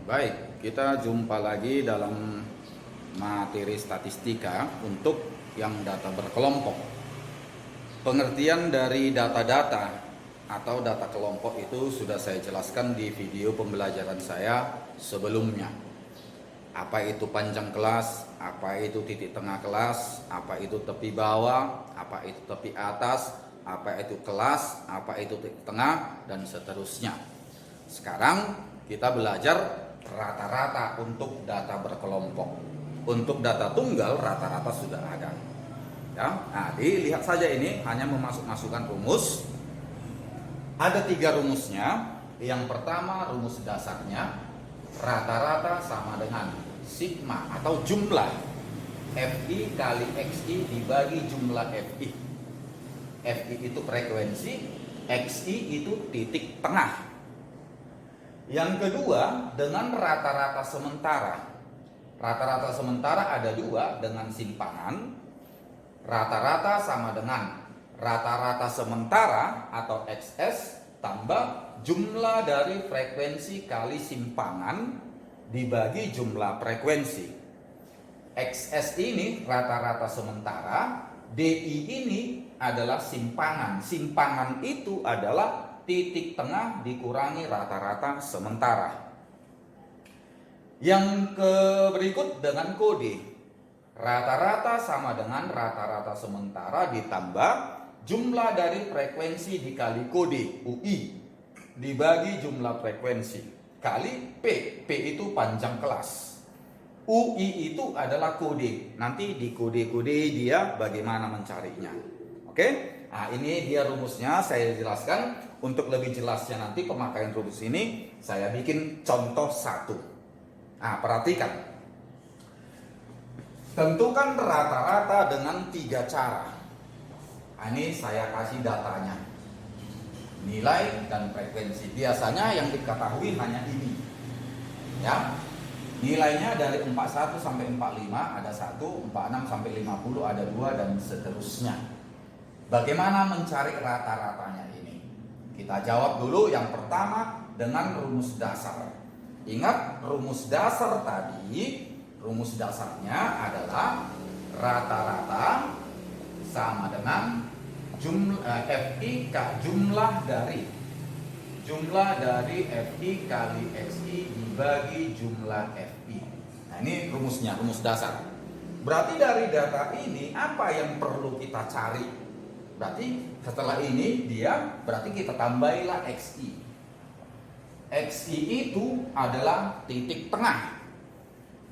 Baik, kita jumpa lagi dalam materi statistika untuk yang data berkelompok. Pengertian dari data-data atau data kelompok itu sudah saya jelaskan di video pembelajaran saya sebelumnya. Apa itu panjang kelas, apa itu titik tengah kelas, apa itu tepi bawah, apa itu tepi atas, apa itu kelas, apa itu titik tengah, dan seterusnya. Sekarang kita belajar rata-rata untuk data berkelompok. Untuk data tunggal rata-rata sudah ada. Ya, nah dilihat saja ini hanya memasukkan rumus. Ada 3 rumusnya. Yang pertama rumus dasarnya, rata-rata sama dengan sigma atau jumlah Fi kali Xi dibagi jumlah Fi. Fi itu frekuensi, Xi itu titik tengah. Yang kedua dengan rata-rata sementara. Rata-rata sementara ada 2 dengan simpangan. Rata-rata sama dengan rata-rata sementara atau XS tambah jumlah dari frekuensi kali simpangan dibagi jumlah frekuensi. XS ini rata-rata sementara, DI ini adalah simpangan. Simpangan itu adalah titik tengah dikurangi rata-rata sementara. Yang berikut dengan kode. Rata-rata sama dengan rata-rata sementara ditambah jumlah dari frekuensi dikali kode UI dibagi jumlah frekuensi kali P. P itu panjang kelas. UI itu adalah kode. Nanti di kode-kode dia bagaimana mencarinya. Oke? Nah, ini dia rumusnya saya jelaskan. Untuk lebih jelasnya nanti pemakaian rumus ini saya bikin contoh 1. Nah, perhatikan. Tentukan rata-rata dengan 3 cara. Nah, ini saya kasih datanya. Nilai dan frekuensi. Biasanya yang diketahui hanya ini. Ya. Nilainya dari 41 sampai 45 ada 1, 46 sampai 50 ada 2 dan seterusnya. Bagaimana mencari rata-ratanya ini? Kita jawab dulu yang pertama dengan rumus dasar. Ingat rumus dasar tadi, rumus dasarnya adalah rata-rata sama dengan jumlah dari Fi kali Xi dibagi jumlah Fi. Nah, ini rumusnya, rumus dasar. Berarti dari data ini apa yang perlu kita cari? Berarti setelah ini berarti kita tambahilah Xi. Xi itu adalah titik tengah.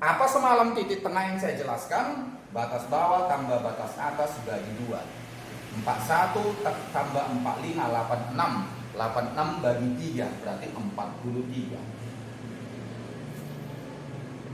Apa semalam titik tengah yang saya jelaskan? Batas bawah tambah batas atas bagi 2. 41 tambah 45, 86. 86 bagi 3 berarti 43.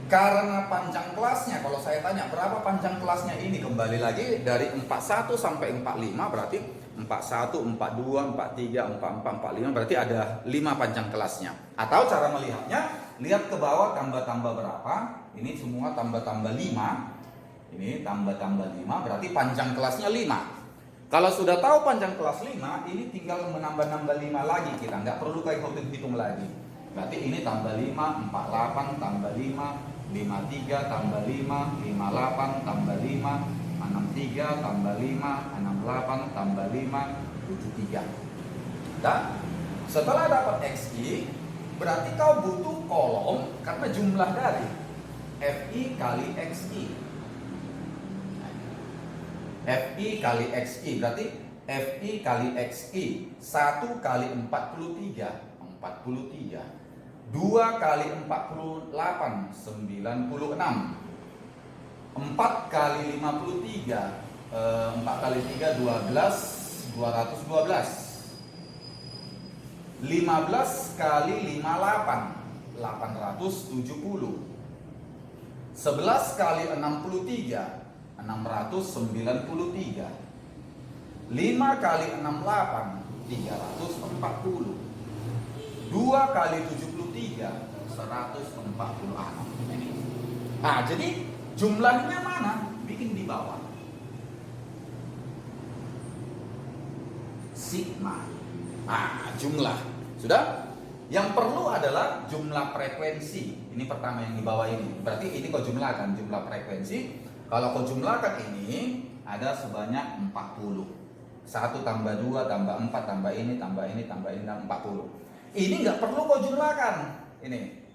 Karena panjang kelasnya, kalau saya tanya berapa panjang kelasnya ini, kembali lagi dari 41 sampai 45 berarti 41, 42, 43, 44, 45 berarti ada 5 panjang kelasnya. Atau cara melihatnya, lihat ke bawah tambah-tambah berapa, ini semua tambah-tambah 5. Ini tambah-tambah 5 berarti panjang kelasnya 5. Kalau sudah tahu panjang kelas 5, ini tinggal menambah-nambah 5 lagi, kita nggak perlu kayak hitung lagi. Berarti ini tambah 5, 48 tambah 5, 53 tambah 5, 58 tambah 5, 63 tambah 5, 68 tambah 5, 73. Dan setelah dapat Xi, berarti kau butuh kolom karena jumlah dari Fi kali Xi. Fi kali Xi berarti Fi kali Xi 1 kali 43, 43. 2 kali 48, 96. 4 kali 53, 4 kali 3, 12, 212. 15 kali 58, 870. 11 kali 63, 693. 5 kali 68, 340. 2 kali 73, 146. Ini. Nah, jadi jumlahnya mana? Bikin di bawah. Sigma. Nah, jumlah. Sudah? Yang perlu adalah jumlah frekuensi. Ini pertama yang di bawah ini. Berarti ini kau jumlahkan jumlah frekuensi. Kalau kau jumlahkan ini ada sebanyak 40. 1 tambah 2 tambah 4 tambah ini tambah ini tambah ini 40. Ini nggak perlu kau jumlahkan. Ini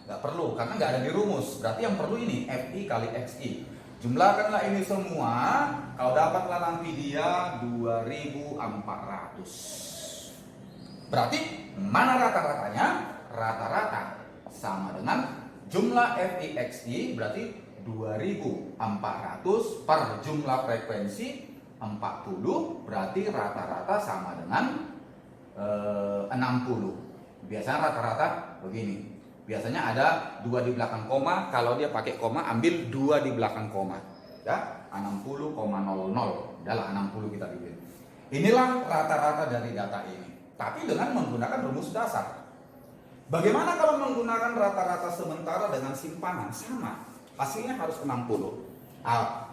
nggak perlu karena nggak ada di rumus. Berarti yang perlu ini FI kali XI. Jumlahkanlah ini semua, kau dapatlah nanti dia 2400. Berarti mana rata-ratanya? Rata-rata sama dengan jumlah FIXI, berarti 2400 per jumlah frekuensi 40, berarti rata-rata sama dengan 60. Biasanya rata-rata begini. Biasanya ada 2 di belakang koma. Kalau dia pakai koma, ambil 2 di belakang koma. Ya, 60,00. Adalah 60 kita bikin. Inilah rata-rata dari data ini. Tapi dengan menggunakan rumus dasar. Bagaimana kalau menggunakan rata-rata sementara dengan simpangan? Sama. Hasilnya harus 60.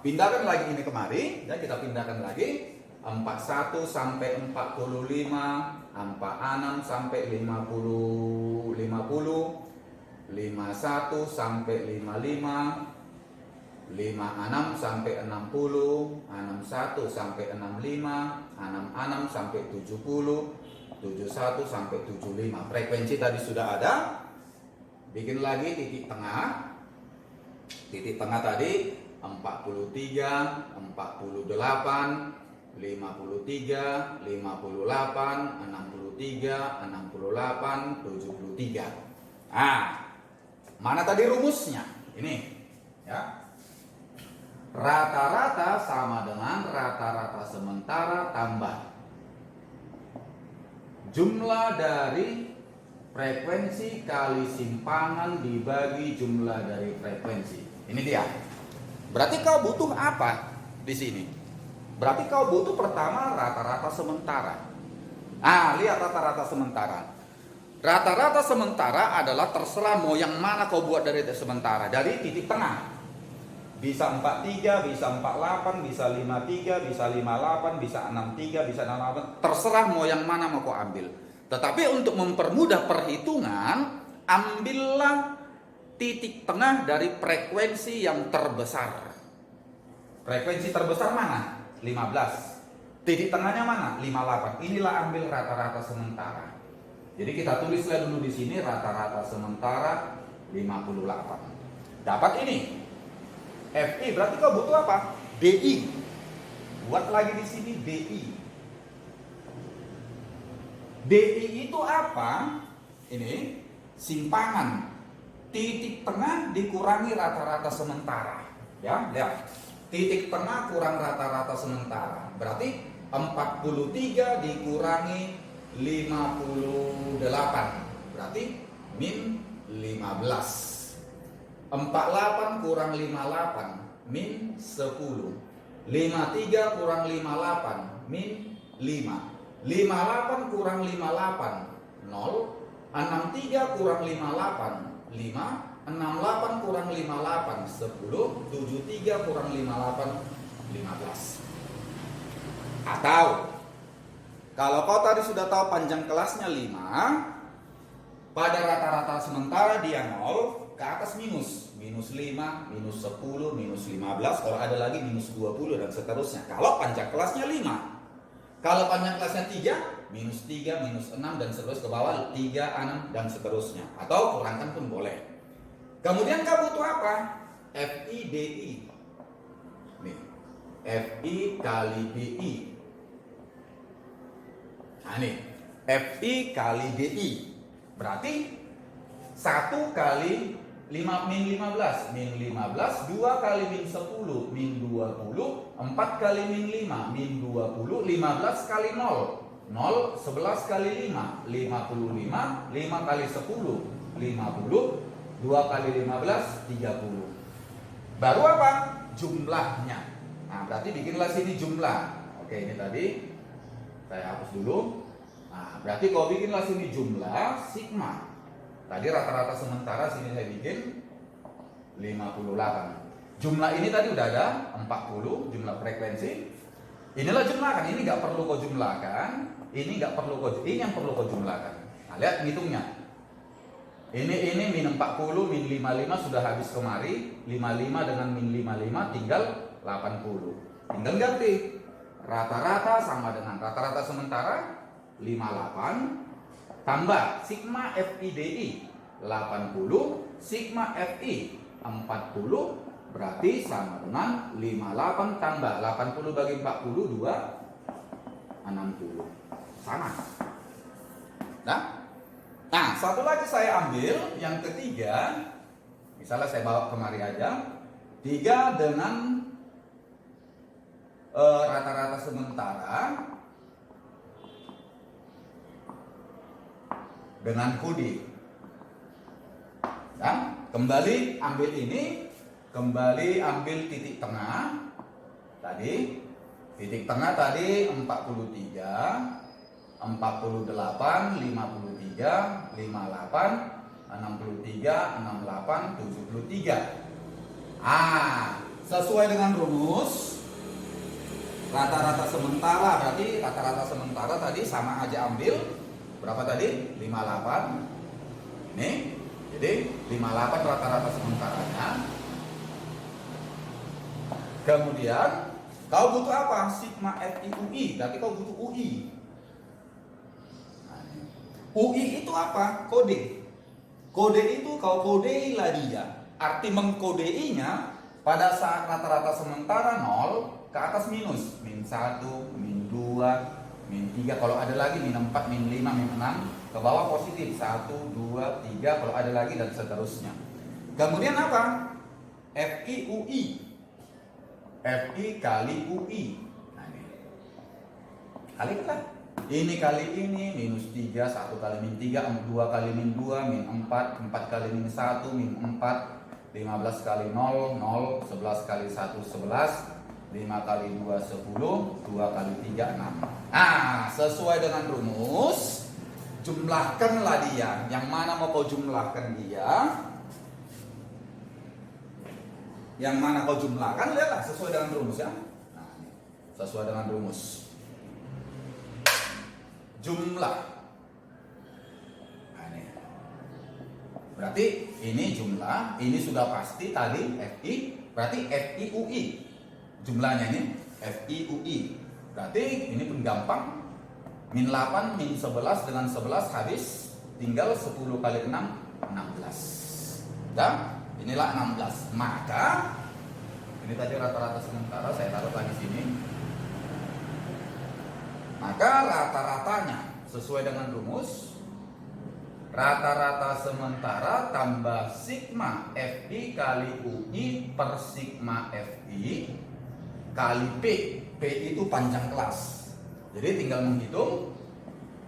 Pindahkan lagi ini kemari. Ya, kita pindahkan lagi. 41 sampai 45, 46 sampai 50, 51 sampai 55, 56 sampai 60, 61 sampai 65, 66 sampai 70, 71 sampai 75. Frekuensi tadi sudah ada. Bikin lagi titik tengah. Titik tengah tadi 43, 48, 53, 58, 63, 68, 73. Mana tadi rumusnya? Ini, ya. Rata-rata sama dengan rata-rata sementara tambah jumlah dari frekuensi kali simpangan dibagi jumlah dari frekuensi. Ini dia. Berarti kau butuh apa di sini? Berarti kau butuh pertama rata-rata sementara. Lihat rata-rata sementara. Rata-rata sementara adalah terserah mau yang mana kau buat dari sementara. Dari titik tengah. Bisa 43, bisa 48, bisa 53, bisa 58, bisa 63, bisa 68. Terserah mau yang mana mau kau ambil. Tetapi untuk mempermudah perhitungan, ambillah titik tengah dari frekuensi yang terbesar. Frekuensi terbesar mana? 15. Titik tengahnya mana? 58. Inilah ambil rata-rata sementara. Jadi kita tulislah dulu di sini rata-rata sementara 58. Dapat ini. FI berarti kau butuh apa? DI. Buat lagi di sini DI. DI itu apa? Ini simpangan. Titik tengah dikurangi rata-rata sementara. Ya, lihat. Titik tengah kurang rata-rata sementara. Berarti 43 dikurangi 58. Berarti min 15. 48 kurang 58 min 10. 53 kurang 58 min 5. 58 kurang 58 0. 63 kurang 58 5. 68 kurang 58 10. 73 kurang 58 15. Atau kalau kau tadi sudah tahu panjang kelasnya 5, pada rata-rata sementara dia 0, ke atas minus 5, minus 10, minus 15, kalau ada lagi minus 20 dan seterusnya. Kalau panjang kelasnya 5. Kalau panjang kelasnya 3, minus 3, minus 6 dan seterusnya ke bawah 3, 6 dan seterusnya. Atau kurangkan pun boleh. Kemudian kau butuh apa? FI DI. Nih. FI kali DI. Nah ini FI kali DI berarti 1 kali 5 min 15 min 15, 2 kali min 10 min 20, 4 kali min 5 min 20, 15 kali 0 0, 11 kali 5 55, 5 kali 10 50, 2 kali 15 30. Baru apa? Jumlahnya. Nah berarti bikinlah sini jumlah. Oke, ini tadi saya hapus dulu. Nah, berarti kau bikinlah sini jumlah sigma. Tadi rata-rata sementara sini saya bikin 58. Jumlah ini tadi udah ada 40 jumlah frekuensi. Inilah jumlahkan. Ini nggak perlu kau jumlahkan. Ini nggak perlu kau. Ini yang perlu kau jumlahkan. Nah, lihat hitungnya. Ini min 40, min 55 sudah habis kemari. 55 dengan min 55 tinggal 80. Tinggal ganti. Rata-rata sama dengan rata-rata sementara 58 tambah sigma FIDI 80, sigma FI 40, berarti sama dengan 58 tambah 80 bagi 40 60. Sama. Nah, satu lagi saya ambil yang ketiga. Misalnya saya bawa kemari aja. 3 dengan rata-rata sementara dengan kode. Dan kembali ambil ini, kembali ambil titik tengah tadi. Titik tengah tadi 43, 48, 53, 58, 63, 68, 73. Sesuai dengan rumus rata-rata sementara, berarti rata-rata sementara tadi sama aja ambil berapa tadi? 58. Ini jadi 58 rata-rata sementaranya. Kemudian kau butuh apa? Sigma FI UI, berarti kau butuh UI. UI itu apa? Kode. Kode itu kau kodeilah dia. Arti mengkodeinya pada saat rata-rata sementara 0 ke atas minus. Min 1, min 2, min 3. Kalau ada lagi min 4, min 5, min 6. Ke bawah positif. 1, 2, 3. Kalau ada lagi dan seterusnya. Kemudian apa? FI UI. FI kali UI. Nah ini. Kalikan. Ini kali ini minus 3, 1 kali min 3, 2 kali min 2, min 4, 4 kali min 1, min 4, 15 kali 0, 0, 11 kali 1, 11, 5 kali 2, 10, 2 kali 3, 6. Nah, sesuai dengan rumus, jumlahkanlah dia. Yang mana mau kau jumlahkan dia? Yang mana kau jumlahkan, lihatlah sesuai dengan rumus ya. Nah, sesuai dengan rumus. Jumlah. Nah, ini. Berarti ini jumlah, ini sudah pasti tadi FI, berarti FI UI. Jumlahnya ini FI UI. Berarti ini pun gampang. Min 8, min 11 dengan 11 habis, tinggal 10 kali 6, 16. Dan inilah 16. Maka ini tadi rata-rata sementara saya taruh lagi sini. Maka rata-ratanya sesuai dengan rumus rata-rata sementara tambah sigma FI kali UI per sigma FI kali P. P itu panjang kelas. Jadi tinggal menghitung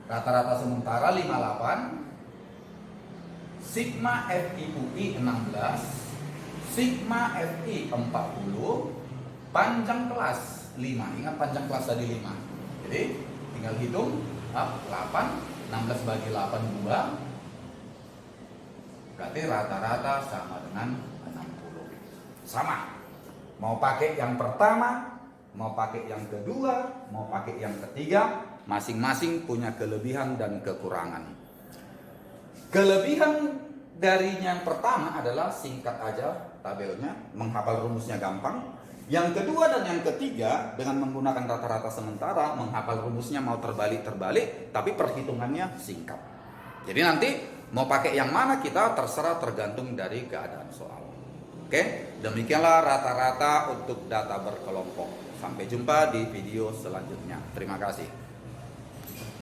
rata-rata sementara 58, sigma FI UI 16, sigma FI 40, panjang kelas 5. Ingat panjang kelas tadi 5. Jadi tinggal hitung 8, 16 bagi 8 2. Berarti rata-rata sama dengan 60. Sama. Mau pakai yang pertama, mau pakai yang kedua, mau pakai yang ketiga, masing-masing punya kelebihan dan kekurangan. Kelebihan dari yang pertama adalah singkat aja tabelnya, menghafal rumusnya gampang. Yang kedua dan yang ketiga dengan menggunakan rata-rata sementara, menghafal rumusnya mau terbalik-terbalik, tapi perhitungannya singkat. Jadi nanti mau pakai yang mana kita terserah tergantung dari keadaan soal. Oke, demikianlah rata-rata untuk data berkelompok. Sampai jumpa di video selanjutnya. Terima kasih.